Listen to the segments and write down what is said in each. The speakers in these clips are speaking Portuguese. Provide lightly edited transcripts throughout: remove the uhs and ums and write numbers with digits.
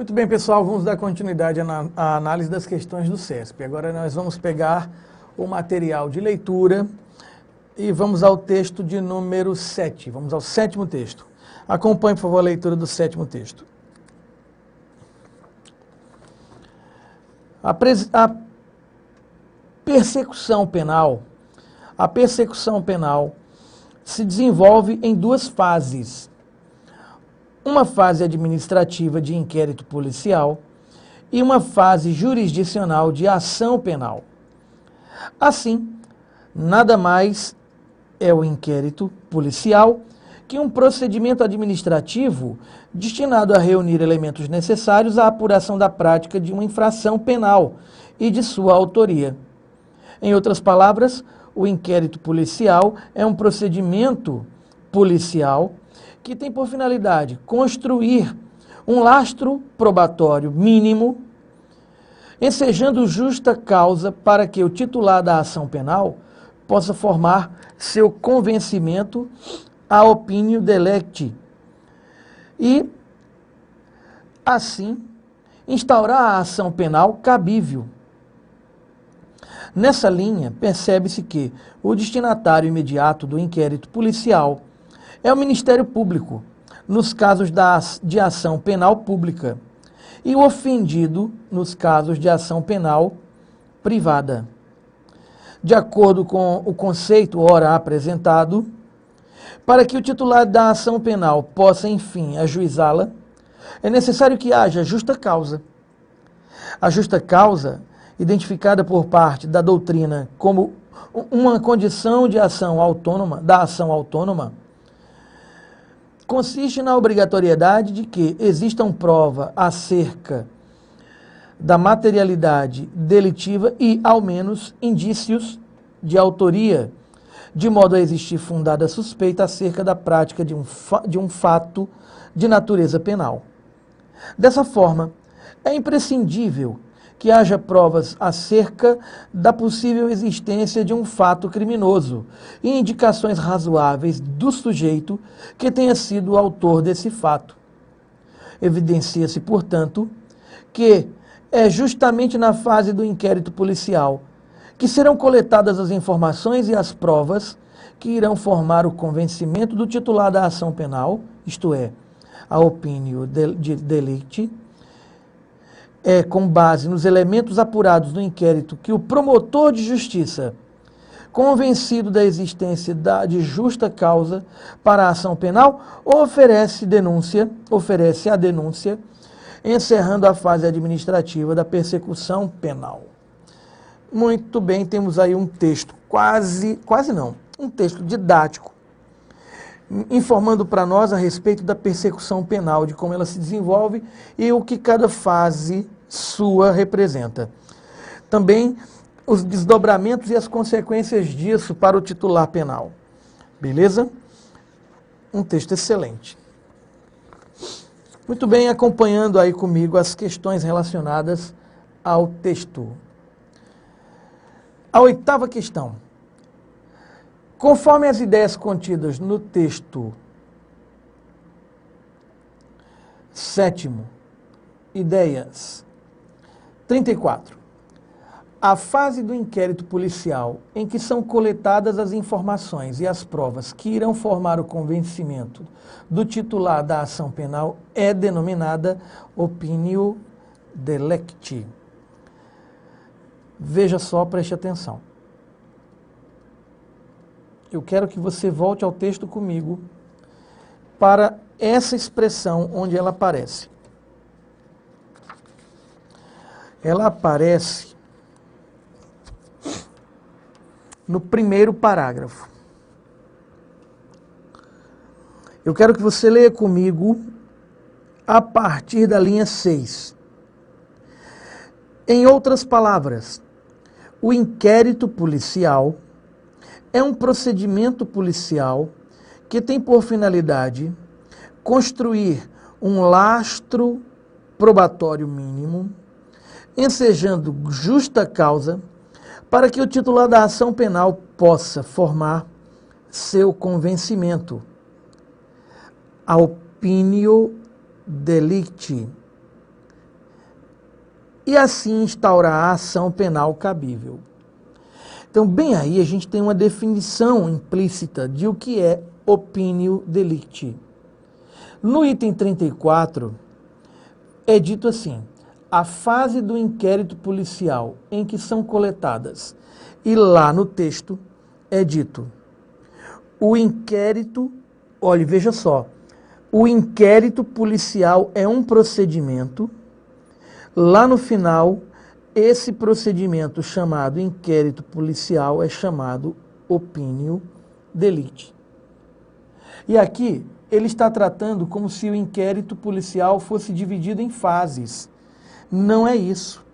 Muito bem, pessoal, vamos dar continuidade à análise das questões do CESP. Agora nós vamos pegar o material de leitura e vamos ao texto de número 7. Vamos ao sétimo texto. Acompanhe, por favor, a leitura do sétimo texto. A persecução penal se desenvolve em duas fases. Uma fase administrativa de inquérito policial e uma fase jurisdicional de ação penal. Assim, nada mais é o inquérito policial que um procedimento administrativo destinado a reunir elementos necessários à apuração da prática de uma infração penal e de sua autoria. Em outras palavras, o inquérito policial é um procedimento policial que tem por finalidade construir um lastro probatório mínimo, ensejando justa causa para que o titular da ação penal possa formar seu convencimento a opinio delecti e, assim, instaurar a ação penal cabível. Nessa linha, percebe-se que o destinatário imediato do inquérito policial é o Ministério Público, nos casos de ação penal pública, e o ofendido nos casos de ação penal privada. De acordo com o conceito ora apresentado, para que o titular da ação penal possa, enfim, ajuizá-la, é necessário que haja justa causa. A justa causa, identificada por parte da doutrina como uma condição de ação autônoma, consiste na obrigatoriedade de que existam prova acerca da materialidade delitiva e, ao menos, indícios de autoria, de modo a existir fundada suspeita acerca da prática de um fato de natureza penal. Dessa forma, é imprescindível que haja provas acerca da possível existência de um fato criminoso e indicações razoáveis do sujeito que tenha sido o autor desse fato. Evidencia-se, portanto, que é justamente na fase do inquérito policial que serão coletadas as informações e as provas que irão formar o convencimento do titular da ação penal, isto é, a opinio delicti, com base nos elementos apurados no inquérito que o promotor de justiça, convencido da existência de justa causa para a ação penal, oferece a denúncia, encerrando a fase administrativa da persecução penal. Muito bem, temos aí um texto, um texto didático, informando para nós a respeito da persecução penal, de como ela se desenvolve e o que cada fase sua representa. Também os desdobramentos e as consequências disso para o titular penal. Beleza? Um texto excelente. Muito bem, acompanhando aí comigo as questões relacionadas ao texto. A oitava questão. Conforme as ideias contidas no texto sétimo, ideias 34. A fase do inquérito policial em que são coletadas as informações e as provas que irão formar o convencimento do titular da ação penal é denominada opinio delecti. Veja só, preste atenção. Eu quero que você volte ao texto comigo para essa expressão onde ela aparece. Ela aparece no primeiro parágrafo. Eu quero que você leia comigo a partir da linha 6. Em outras palavras, o inquérito policial é um procedimento policial que tem por finalidade construir um lastro probatório mínimo, ensejando justa causa para que o titular da ação penal possa formar seu convencimento. A opinio delicti e assim instaurar a ação penal cabível. Então, bem aí, a gente tem uma definição implícita de o que é opinio delicti. No item 34, é dito assim: a fase do inquérito policial em que são coletadas, e lá no texto é dito, o inquérito, olhe, veja só, o inquérito policial é um procedimento, lá no final, esse procedimento chamado inquérito policial é chamado opinio delicti. E aqui ele está tratando como se o inquérito policial fosse dividido em fases. Não é isso.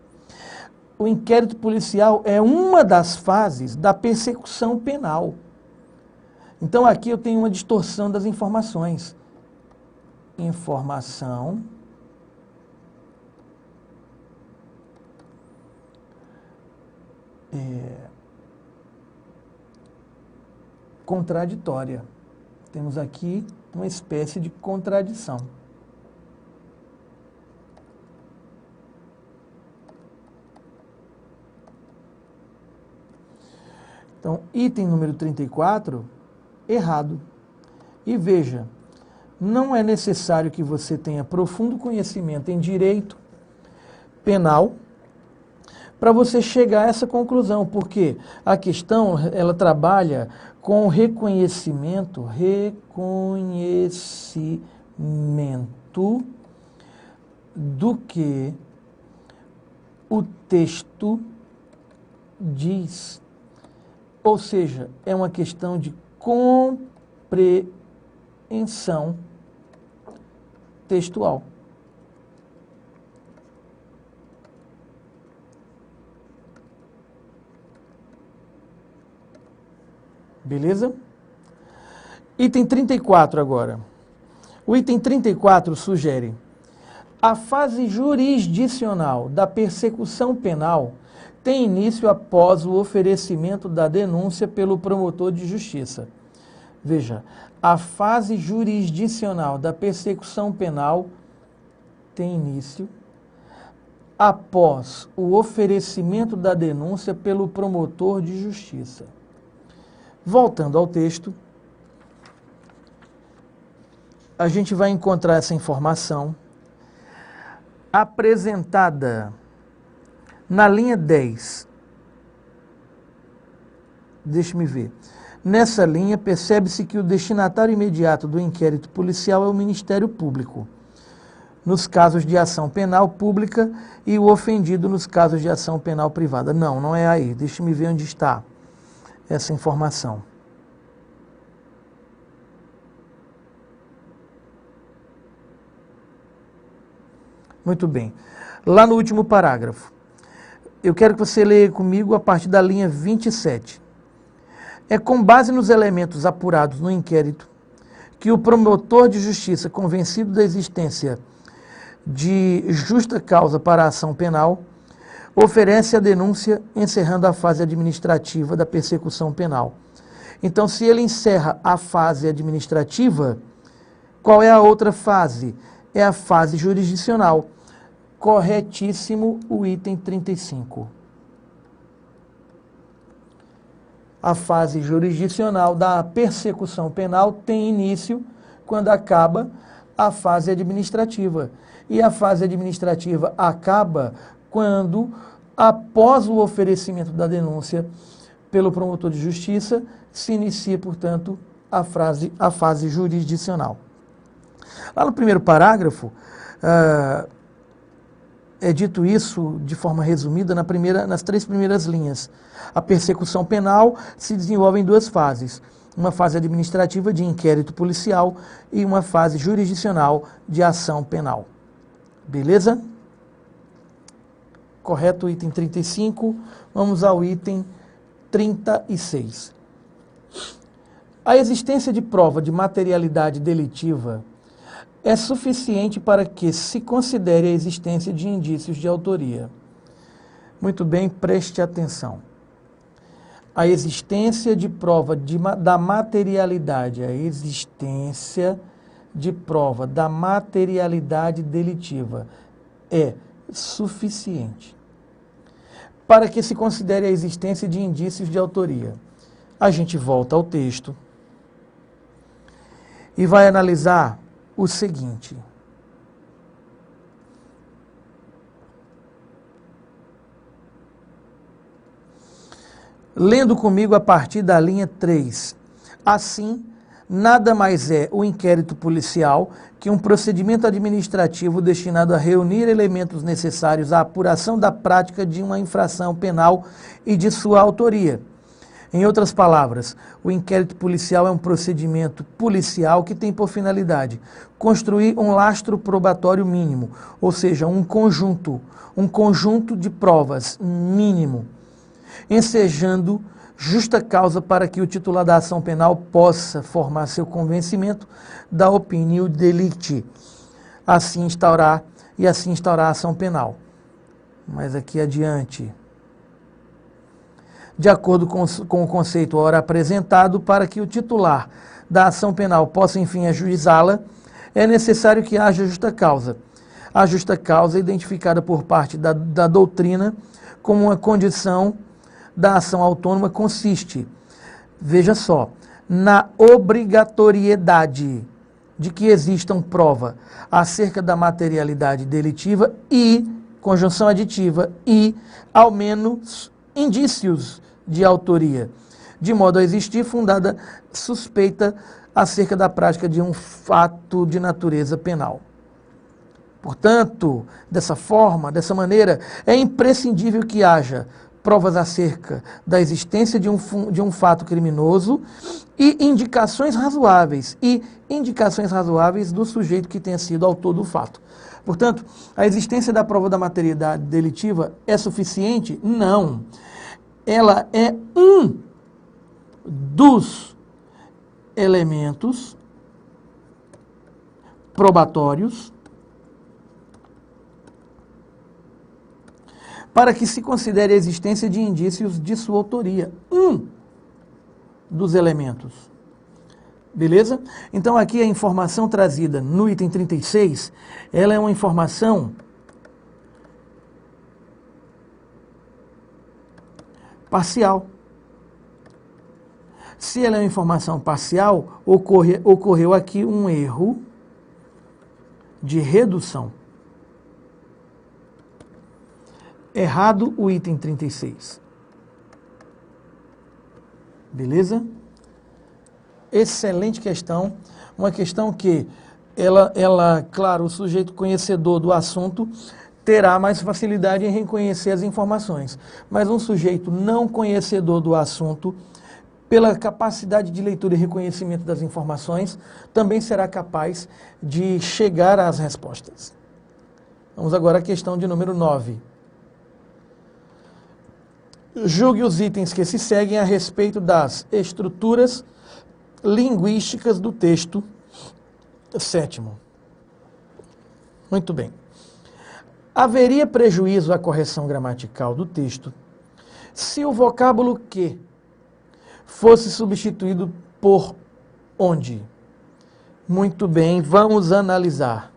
O inquérito policial é uma das fases da persecução penal. Então aqui eu tenho uma distorção das informações. Informação contraditória. Temos aqui uma espécie de contradição. Então, item número 34, errado. E veja, não é necessário que você tenha profundo conhecimento em direito penal para você chegar a essa conclusão, porque a questão, ela trabalha com o reconhecimento do que o texto diz. Ou seja, é uma questão de compreensão textual. Beleza? Item 34 agora. O item 34 sugere: a fase jurisdicional da persecução penal tem início após o oferecimento da denúncia pelo promotor de justiça. Veja, a fase jurisdicional da persecução penal tem início após o oferecimento da denúncia pelo promotor de justiça. Voltando ao texto, a gente vai encontrar essa informação apresentada na linha 10. Deixe-me ver. Nessa linha, percebe-se que o destinatário imediato do inquérito policial é o Ministério Público, nos casos de ação penal pública, e o ofendido nos casos de ação penal privada. Não, não é aí. Deixe-me ver onde está essa informação. Muito bem. Lá no último parágrafo, eu quero que você leia comigo a partir da linha 27. É com base nos elementos apurados no inquérito que o promotor de justiça, convencido da existência de justa causa para a ação penal, oferece a denúncia encerrando a fase administrativa da persecução penal. Então, se ele encerra a fase administrativa, qual é a outra fase? É a fase jurisdicional. Corretíssimo o item 35. A fase jurisdicional da persecução penal tem início quando acaba a fase administrativa. E a fase administrativa acaba quando, após o oferecimento da denúncia pelo promotor de justiça, se inicia, portanto, a fase jurisdicional. Lá no primeiro parágrafo, é dito isso de forma resumida nas 3 primeiras linhas. A persecução penal se desenvolve em 2 fases. Uma fase administrativa de inquérito policial e uma fase jurisdicional de ação penal. Beleza? Correto o item 35. Vamos ao item 36. A existência de prova de materialidade delitiva é suficiente para que se considere a existência de indícios de autoria. Muito bem, preste atenção. A existência de prova da materialidade, a existência de prova da materialidade delitiva é suficiente para que se considere a existência de indícios de autoria. A gente volta ao texto e vai analisar o seguinte. Lendo comigo a partir da linha 3. Assim, nada mais é o inquérito policial que um procedimento administrativo destinado a reunir elementos necessários à apuração da prática de uma infração penal e de sua autoria. Em outras palavras, o inquérito policial é um procedimento policial que tem por finalidade construir um lastro probatório mínimo, ou seja, um conjunto de provas mínimo, ensejando justa causa para que o titular da ação penal possa formar seu convencimento da opinio delicti, assim instaurar a ação penal. Mas aqui adiante, de acordo com o conceito ora apresentado, para que o titular da ação penal possa, enfim, ajuizá-la, é necessário que haja justa causa. A justa causa é identificada por parte da doutrina como uma condição da ação autônoma consiste, veja só, na obrigatoriedade de que existam prova acerca da materialidade delitiva e, conjunção aditiva, e, ao menos, indícios de autoria, de modo a existir fundada suspeita acerca da prática de um fato de natureza penal. Portanto, dessa forma, dessa maneira, é imprescindível que haja provas acerca da existência de um fato criminoso e indicações razoáveis do sujeito que tenha sido autor do fato. Portanto, a existência da prova da materialidade delitiva é suficiente? Não. Ela é um dos elementos probatórios para que se considere a existência de indícios de sua autoria. Um dos elementos. Beleza? Então aqui a informação trazida no item 36, ela é uma informação parcial. Se ela é uma informação parcial, ocorreu aqui um erro de redução. Errado o item 36. Beleza? Excelente questão. Uma questão que, claro, o sujeito conhecedor do assunto terá mais facilidade em reconhecer as informações. Mas um sujeito não conhecedor do assunto, pela capacidade de leitura e reconhecimento das informações, também será capaz de chegar às respostas. Vamos agora à questão de número 9. Julgue os itens que se seguem a respeito das estruturas linguísticas do texto 7º. Muito bem. Haveria prejuízo à correção gramatical do texto se o vocábulo que fosse substituído por onde? Muito bem, vamos analisar.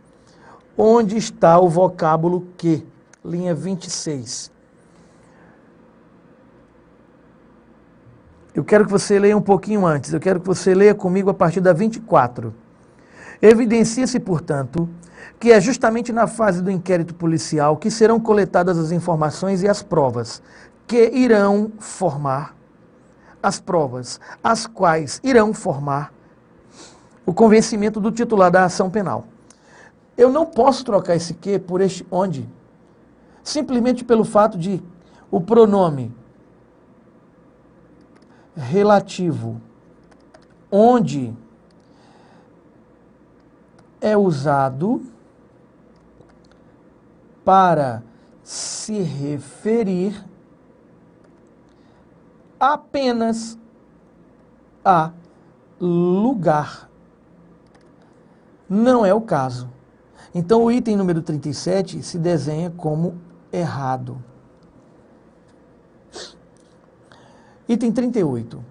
Onde está o vocábulo que? Linha 26. Eu quero que você leia um pouquinho antes, eu quero que você leia comigo a partir da 24. Evidencia-se, portanto, que é justamente na fase do inquérito policial que serão coletadas as informações e as provas que irão formar as provas, as quais irão formar o convencimento do titular da ação penal. Eu não posso trocar esse que por este onde, simplesmente pelo fato de o pronome relativo onde é usado para se referir apenas a lugar. Não é o caso. Então, o item número 37 se desenha como errado. Item 38.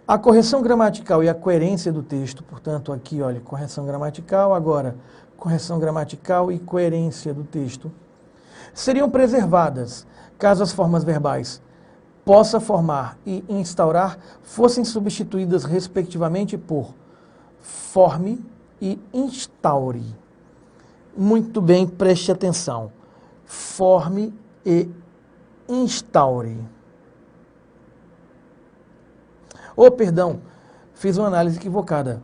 A correção gramatical e a coerência do texto, portanto, aqui, olha, correção gramatical, agora, correção gramatical e coerência do texto, seriam preservadas caso as formas verbais possa formar e instaurar fossem substituídas respectivamente por forme e instaure. Muito bem, preste atenção. Forme e instaure. Perdão, fiz uma análise equivocada.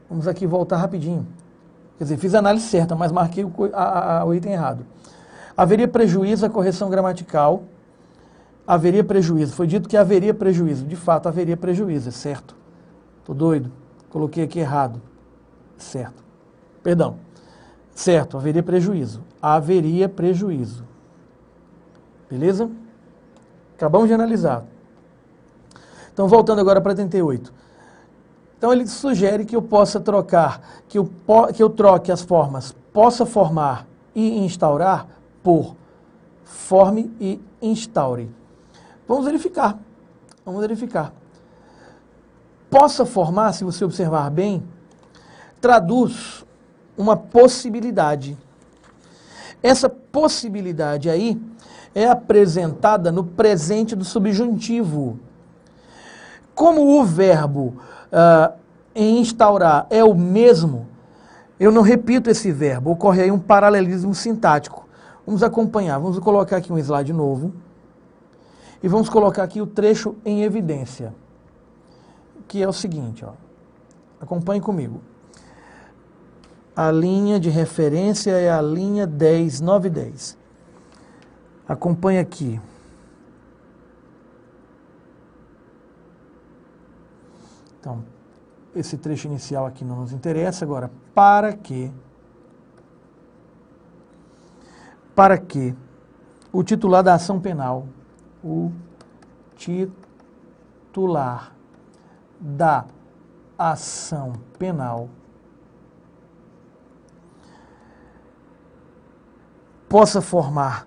Vamos aqui voltar rapidinho. Quer dizer, fiz a análise certa, mas marquei o item errado. Haveria prejuízo à correção gramatical. Haveria prejuízo. Foi dito que haveria prejuízo. De fato, haveria prejuízo, é certo. Tô doido. Coloquei aqui errado. Certo. Perdão. Certo, haveria prejuízo. Haveria prejuízo. Beleza? Acabamos de analisar. Então, voltando agora para 38. Então, ele sugere que eu possa trocar, que eu troque as formas possa formar e instaurar por forme e instaure. Vamos verificar. Vamos verificar. Possa formar, se você observar bem, traduz uma possibilidade. Essa possibilidade aí é apresentada no presente do subjuntivo. Como o verbo em instaurar é o mesmo, eu não repito esse verbo, ocorre aí um paralelismo sintático. Vamos acompanhar, vamos colocar aqui um slide novo e vamos colocar aqui o trecho em evidência, que é o seguinte, ó. Acompanhe comigo. A linha de referência é a linha 10, 9 e 10. Acompanhe aqui. Então, esse trecho inicial aqui não nos interessa. Agora, para que o titular da ação penal, o titular da ação penal possa formar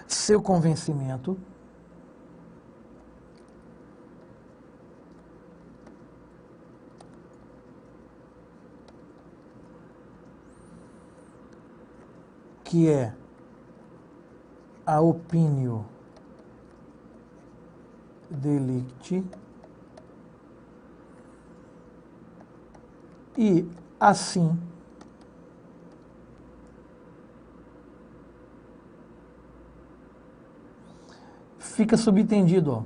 seu convencimento que é a opinio delicti e assim fica subentendido, ó,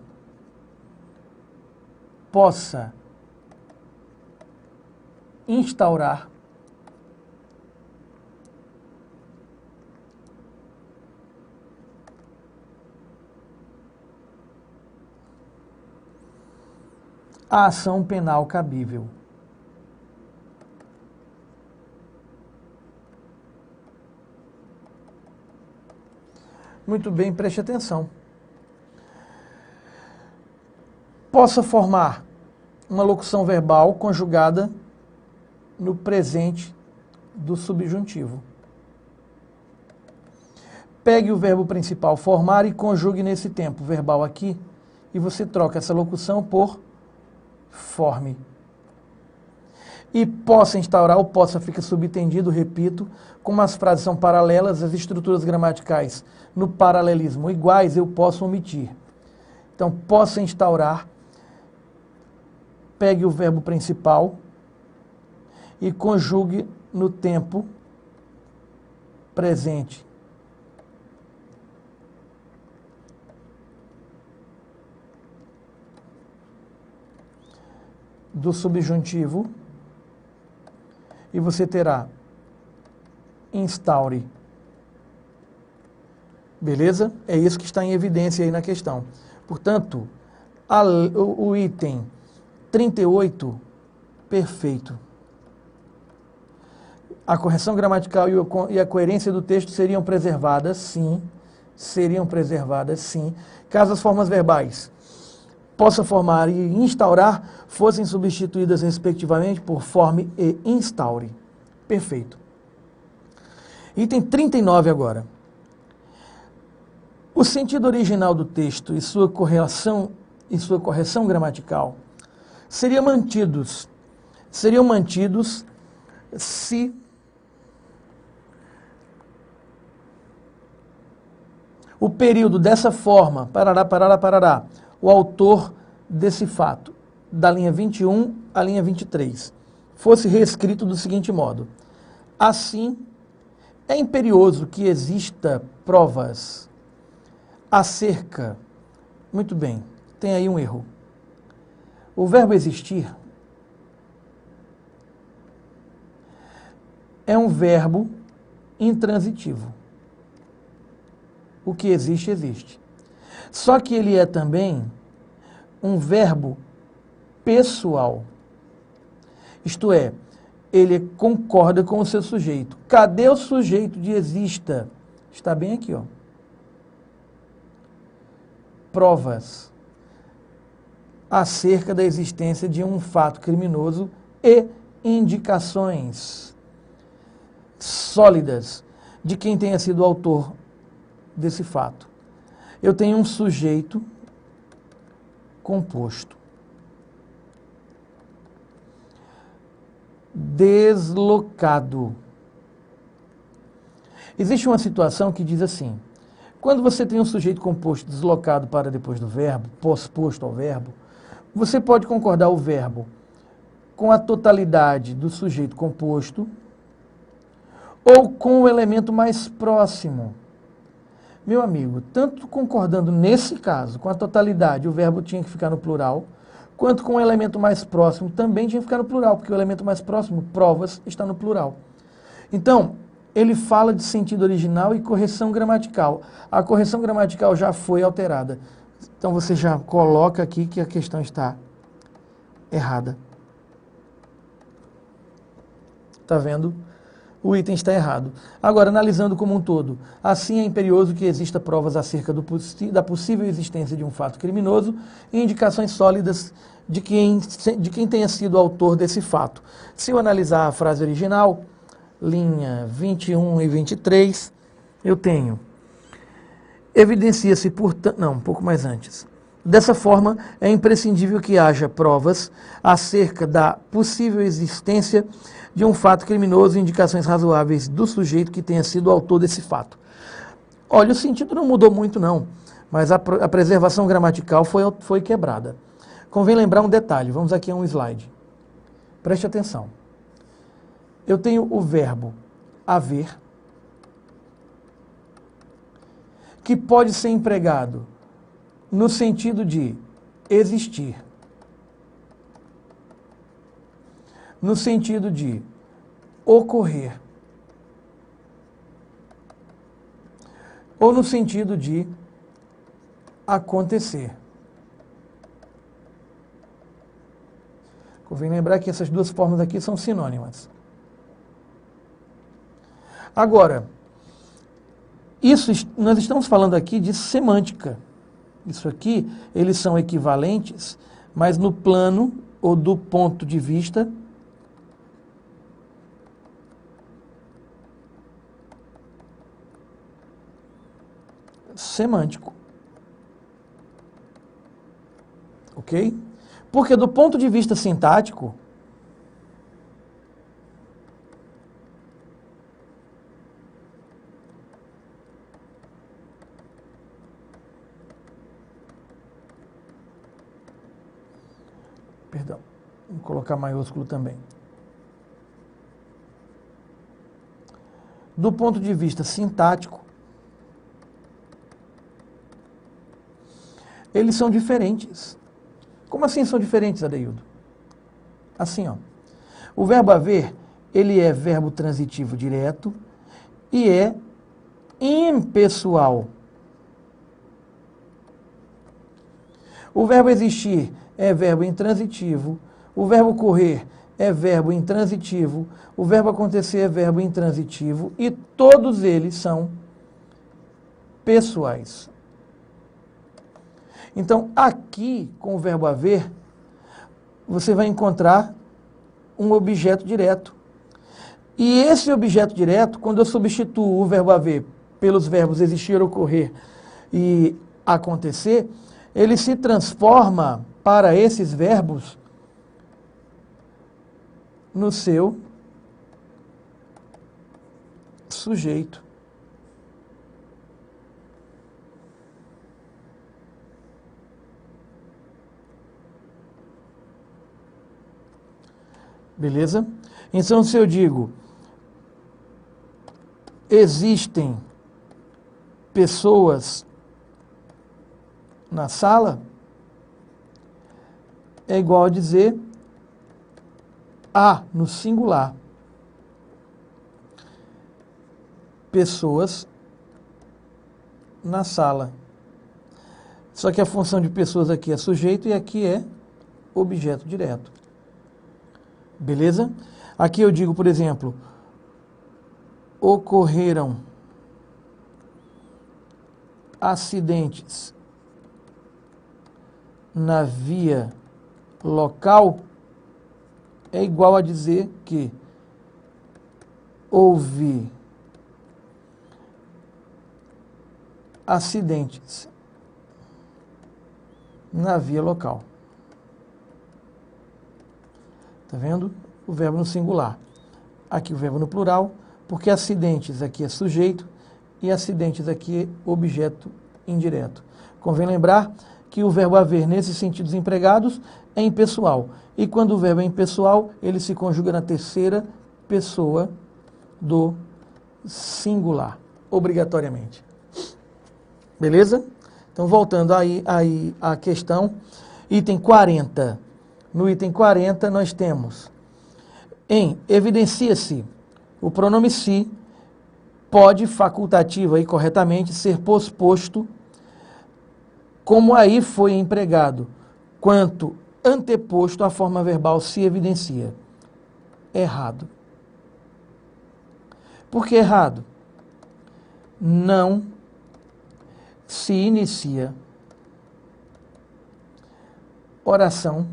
possa instaurar a ação penal cabível. Muito bem, preste atenção. Possa formar uma locução verbal conjugada no presente do subjuntivo. Pegue o verbo principal formar e conjugue nesse tempo verbal aqui e você troca essa locução por forme. E possa instaurar, o possa fica subtendido, repito, como as frases são paralelas, as estruturas gramaticais no paralelismo iguais, eu posso omitir. Então, possa instaurar, pegue o verbo principal e conjugue no tempo presente. Do subjuntivo e você terá instaure. Beleza? É isso que está em evidência aí na questão. Portanto, o item 38, perfeito. A correção gramatical e a coerência do texto seriam preservadas, sim. Seriam preservadas, sim. Caso as formas verbais possa formar e instaurar fossem substituídas respectivamente por forme e instaure. Perfeito. Item 39 agora. O sentido original do texto e sua correção gramatical seriam mantidos se o período dessa forma, parará, o autor desse fato, da linha 21 à linha 23, fosse reescrito do seguinte modo: assim, é imperioso que exista provas acerca... Muito bem, tem aí um erro. O verbo existir é um verbo intransitivo. O que existe, existe. Só que ele é também um verbo pessoal. Isto é, ele concorda com o seu sujeito. Cadê o sujeito de exista? Está bem aqui, ó. Provas acerca da existência de um fato criminoso e indicações sólidas de quem tenha sido o autor desse fato. Eu tenho um sujeito composto. Deslocado. Existe uma situação que diz assim: quando você tem um sujeito composto deslocado para depois do verbo, posposto ao verbo, você pode concordar o verbo com a totalidade do sujeito composto ou com o elemento mais próximo. Meu amigo, tanto concordando nesse caso com a totalidade, o verbo tinha que ficar no plural, quanto com o elemento mais próximo também tinha que ficar no plural, porque o elemento mais próximo, provas, está no plural. Então, ele fala de sentido original e correção gramatical. A correção gramatical já foi alterada. Então você já coloca aqui que a questão está errada. Está vendo? O item está errado. Agora, analisando como um todo, assim é imperioso que exista provas acerca da possível existência de um fato criminoso e indicações sólidas de quem tenha sido o autor desse fato. Se eu analisar a frase original, linha 21 e 23, eu tenho: evidencia-se, portanto... Não, um pouco mais antes. Dessa forma, é imprescindível que haja provas acerca da possível existência de um fato criminoso e indicações razoáveis do sujeito que tenha sido o autor desse fato. Olha, o sentido não mudou muito não, mas a preservação gramatical foi quebrada. Convém lembrar um detalhe, vamos aqui a um slide. Preste atenção. Eu tenho o verbo haver, que pode ser empregado no sentido de existir, no sentido de ocorrer, ou no sentido de acontecer. Convém lembrar que essas duas formas aqui são sinônimas. Agora, nós estamos falando aqui de semântica. Isso aqui, eles são equivalentes, mas no plano ou do ponto de vista semântico. Ok? Porque do ponto de vista sintático, perdão, vou colocar maiúsculo também. Do ponto de vista sintático, eles são diferentes. Como assim são diferentes, Adeildo? Assim, ó. O verbo haver, ele é verbo transitivo direto e é impessoal. O verbo existir é verbo intransitivo, o verbo correr é verbo intransitivo, o verbo acontecer é verbo intransitivo e todos eles são pessoais. Então, aqui, com o verbo haver, você vai encontrar um objeto direto. E esse objeto direto, quando eu substituo o verbo haver pelos verbos existir, ocorrer e acontecer, ele se transforma para esses verbos no seu sujeito. Beleza? Então, se eu digo, existem pessoas na sala, é igual a dizer há no singular pessoas na sala. Só que a função de pessoas aqui é sujeito e aqui é objeto direto. Beleza? Aqui eu digo, por exemplo, ocorreram acidentes na via local, é igual a dizer que houve acidentes na via local. Tá vendo? O verbo no singular. Aqui o verbo no plural, porque acidentes aqui é sujeito e acidentes aqui é objeto indireto. Convém lembrar que o verbo haver nesses sentidos empregados é impessoal. E quando o verbo é impessoal, ele se conjuga na terceira pessoa do singular, obrigatoriamente. Beleza? Então, voltando aí à questão, item 40. No item 40, nós temos evidencia-se o pronome se pode facultativo aí corretamente ser posposto como aí foi empregado, quanto anteposto à forma verbal se evidencia. Errado. Por que errado? Não se inicia oração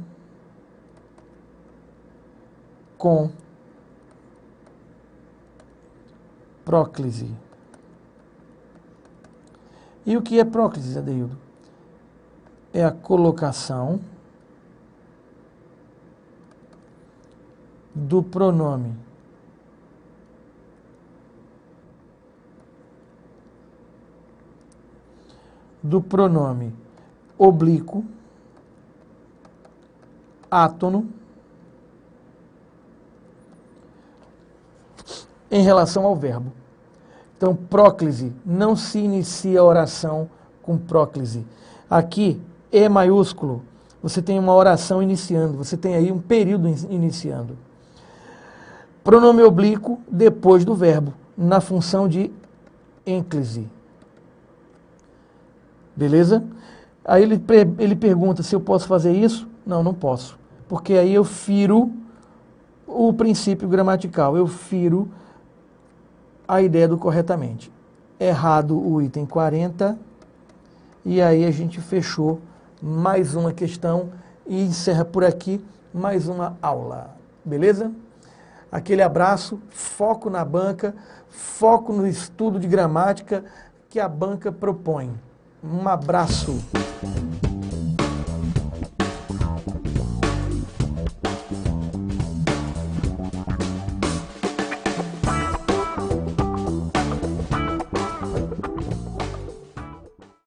com próclise. E o que é próclise, Adeildo? É a colocação do pronome oblíquo, átono, em relação ao verbo. Então, próclise, não se inicia a oração com próclise. Aqui, E maiúsculo, você tem uma oração iniciando, você tem aí um período iniciando. Pronome oblíquo depois do verbo, na função de ênclise. Beleza? Aí ele pergunta se eu posso fazer isso. Não, não posso. Porque aí eu firo o princípio gramatical, eu firo a ideia do corretamente. Errado o item 40. E aí a gente fechou mais uma questão e encerra por aqui mais uma aula. Beleza? Aquele abraço, foco na banca, foco no estudo de gramática que a banca propõe. Um abraço.